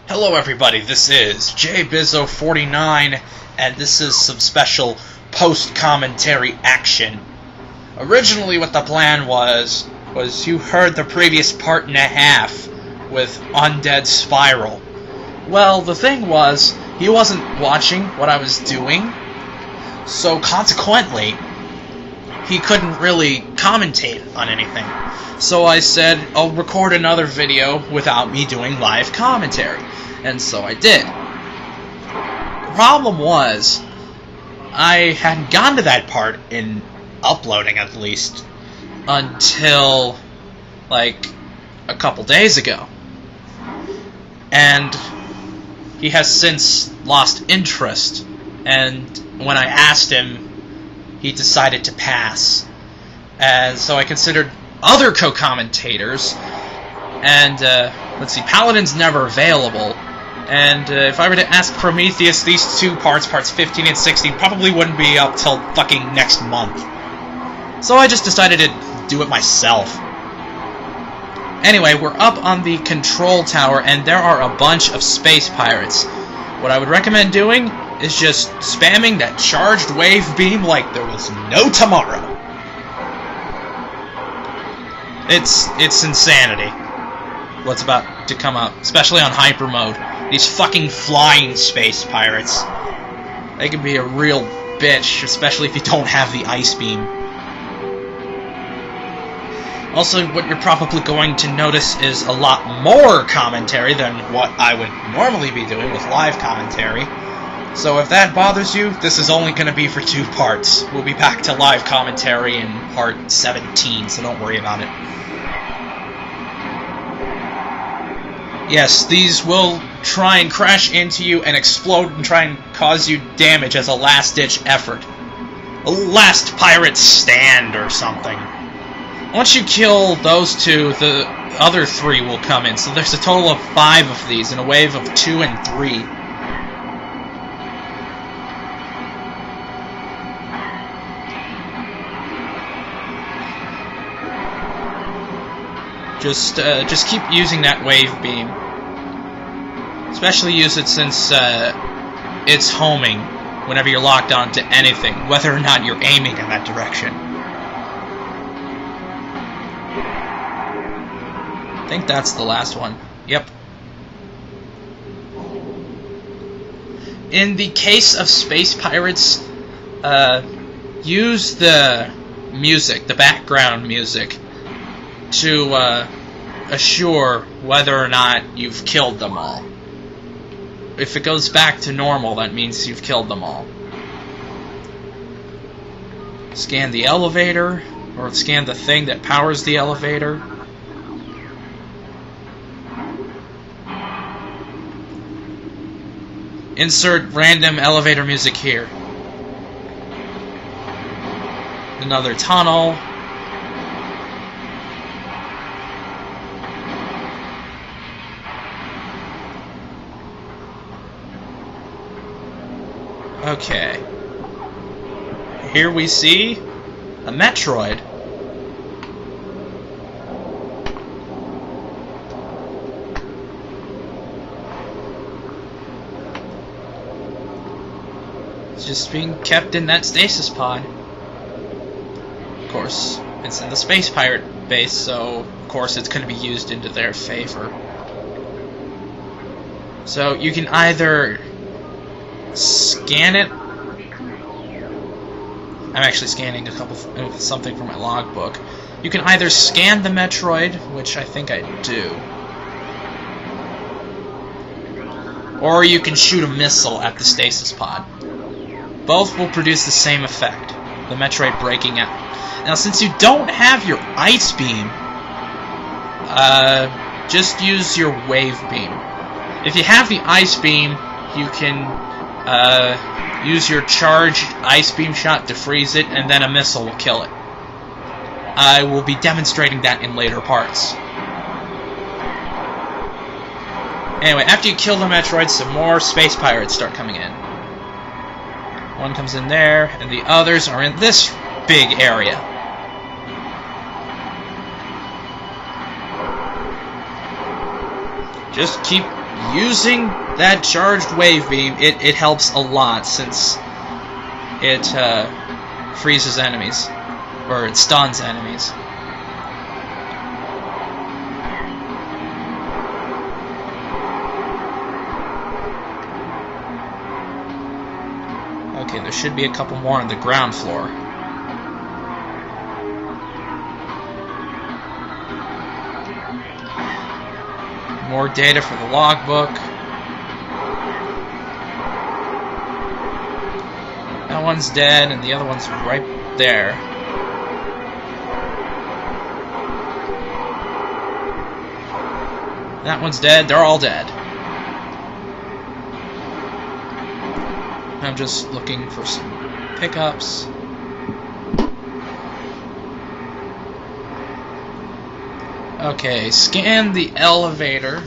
Hello everybody, this is JBizzo49, and this is some special post-commentary action. Originally what the plan was you heard the previous part and a half with Undead Spiral. Well, the thing was, he wasn't watching what I was doing, so consequently, he couldn't really commentate on anything. So I said, I'll record another video without me doing live commentary. And so I did. The problem was, I hadn't gotten to that part in uploading, at least, until, like, a couple days ago. And he has since lost interest, and when I asked him, he decided to pass. And so I considered other co-commentators, and, let's see, Paladin's never available, and if I were to ask Prometheus, these two parts 15 and 16, probably wouldn't be up till fucking next month. So I just decided to do it myself. Anyway, we're up on the control tower, and there are a bunch of space pirates. What I would recommend doing is just spamming that charged wave beam like there was no tomorrow. It's insanity what's about to come up, especially on hyper mode. These fucking flying space pirates. They can be a real bitch, especially if you don't have the ice beam. Also, what you're probably going to notice is a lot more commentary than what I would normally be doing with live commentary. So if that bothers you, this is only going to be for 2 parts. We'll be back to live commentary in part 17, so don't worry about it. Yes, these will try and crash into you and explode and try and cause you damage as a last-ditch effort. A last pirate stand or something. Once you kill those 2, the other 3 will come in, so there's a total of 5 of these in a wave of 2 and 3. Just keep using that wave beam. Especially use it since it's homing whenever you're locked onto anything, whether or not you're aiming in that direction. I think that's the last one. Yep. In the case of space pirates, use the music, the background music, to assure whether or not you've killed them all. If it goes back to normal, that means you've killed them all. Scan the elevator, or scan the thing that powers the elevator. Insert random elevator music here. Another tunnel. Okay. Here we see a Metroid. It's just being kept in that stasis pod. Of course, it's in the space pirate base, so of course it's going to be used into their favor. So you can either scan it. I'm actually scanning something from my logbook. You can either scan the Metroid, which I think I do, or you can shoot a missile at the stasis pod. Both will produce the same effect, the Metroid breaking out. Now, since you don't have your ice beam, just use your wave beam. If you have the ice beam, you can use your charged ice beam shot to freeze it, and then a missile will kill it. I will be demonstrating that in later parts. Anyway, after you kill the Metroid, some more space pirates start coming in. One comes in there, and the others are in this big area. Just keep using that charged wave beam, it helps a lot, since it freezes enemies, or it stuns enemies. Okay, there should be a couple more on the ground floor. More data for the logbook. That one's dead, and the other one's right there. That one's dead. They're all dead. I'm just looking for some pickups. Okay, scan the elevator.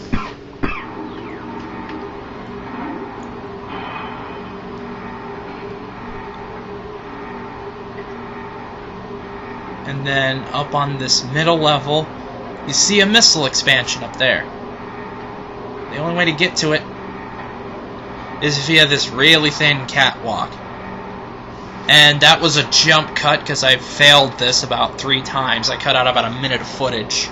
And then up on this middle level, you see a missile expansion up there. The only way to get to it is via this really thin catwalk. And that was a jump cut because I failed this about 3 times. I cut out about a minute of footage.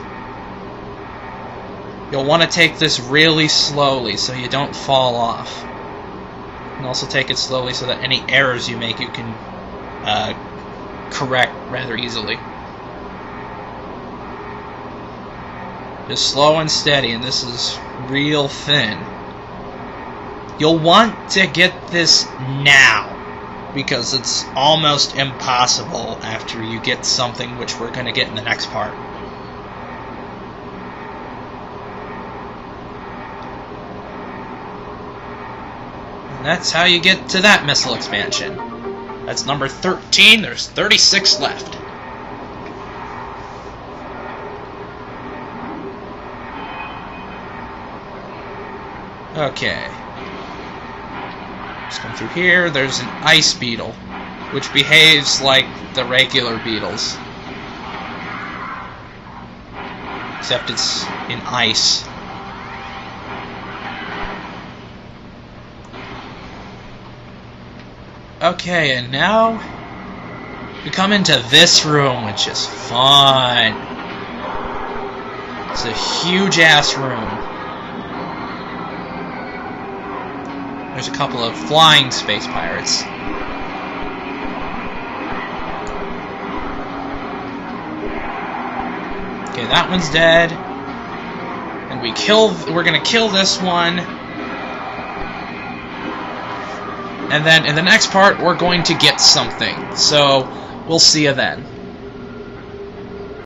You'll want to take this really slowly so you don't fall off. And also take it slowly so that any errors you make you can correct rather easily. Just slow and steady, and this is real thin. You'll want to get this now, because it's almost impossible after you get something which we're going to get in the next part. And that's how you get to that missile expansion. That's number 13. There's 36 left. Okay. Just come through here. There's an ice beetle, which behaves like the regular beetles, except it's in ice. Okay, and now we come into this room, which is fun. It's a huge-ass room. There's a couple of flying space pirates. Okay, that one's dead. And we're gonna kill this one. And then in the next part, we're going to get something. So, we'll see you then.